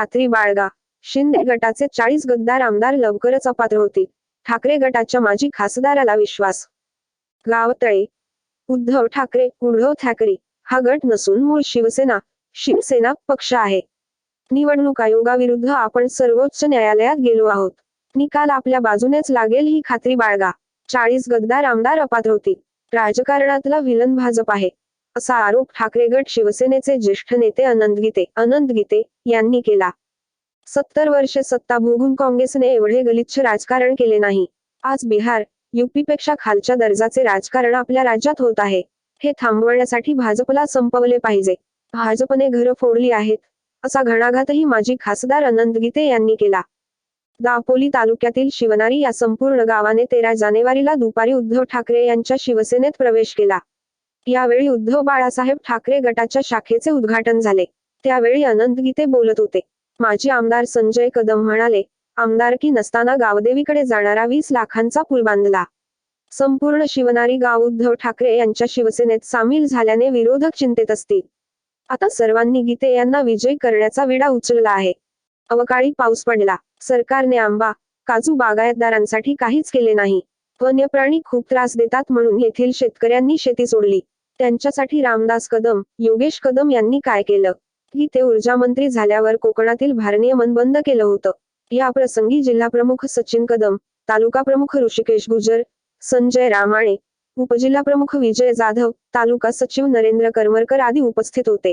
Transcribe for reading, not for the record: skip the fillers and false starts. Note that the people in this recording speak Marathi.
खात्री बाळगा. शिंदे गटाचे 40 गद्दार आमदार लवकरच अपात्र होतील. ठाकरे गटाच्या माजी खासदाराला विश्वास. गावतळे. उद्धव ठाकरे हा गट नसून मूळ शिवसेना पक्ष आहे. निवडणूक आयोगाविरुद्ध आपण सर्वोच्च न्यायालयात गेलो आहोत. निकाल आपल्या बाजूनेच लागेल ही खात्री बाळगा. 40 गद्दार आमदार अपात्र होतील. राजकारणातला विलन भाजप आहे, असा आरोप ठाकरे गट शिवसेनेचे ज्येष्ठ नेते अनंत गीते यांनी केला. 70 वर्षे सत्ता भोगून काँग्रेसने एवढे गलिच्छ राजकारण केले नाही. आज बिहार, यूपीपेक्षा खालच्या दर्जाचे राजकारण आपल्या राज्यात होत आहे. हे थांबवण्यासाठी भाजपला संपवले पाहिजे. भाजपने घरं फोडली आहेत, असा घणाघातही माजी खासदार अनंत गीते यांनी केला. दापोली तालुक्यातील शिवनारी या संपूर्ण गावाने 13 जानेवारीला दुपारी उद्धव ठाकरे यांच्या शिवसेनेत प्रवेश केला. यावेळी उद्धव बाळासाहेब ठाकरे गटाच्या शाखेचे उद्घाटन झाले. त्यावेळी अनंत गीते बोलत होते. माजी आमदार संजय कदम म्हणाले, आमदारकी नसताना गावदेवीकडे जाणारा 20 लाखांचा पूल बांधला. संपूर्ण शिवनारी गाव उद्धव ठाकरे यांच्या शिवसेनेत सामील झाल्याने विरोधक चिंतेत असतील. आता सर्वांनी गीते यांना विजयी करण्याचा विडा उचलला आहे. अवकाळी पाऊस पडला. सरकारने आंबा, काजू बागायतदारांसाठी काहीच केले नाही. वन्यप्राणी खूप त्रास देतात म्हणून येथील शेतकऱ्यांनी शेती सोडली. त्यांच्यासाठी रामदास कदम, योगेश कदम यांनी काय केलं? गीते ऊर्जामंत्री झाल्यावर कोकणातील भारनियमन बंद केलं होतं. या प्रसंगी जिल्हाप्रमुख सचिन कदम, तालुकाप्रमुख ऋषिकेश गुजर, संजय रामाणे, उपजिल्हाप्रमुख विजय जाधव, तालुका सचिव नरेंद्र करमरकर आदी उपस्थित होते.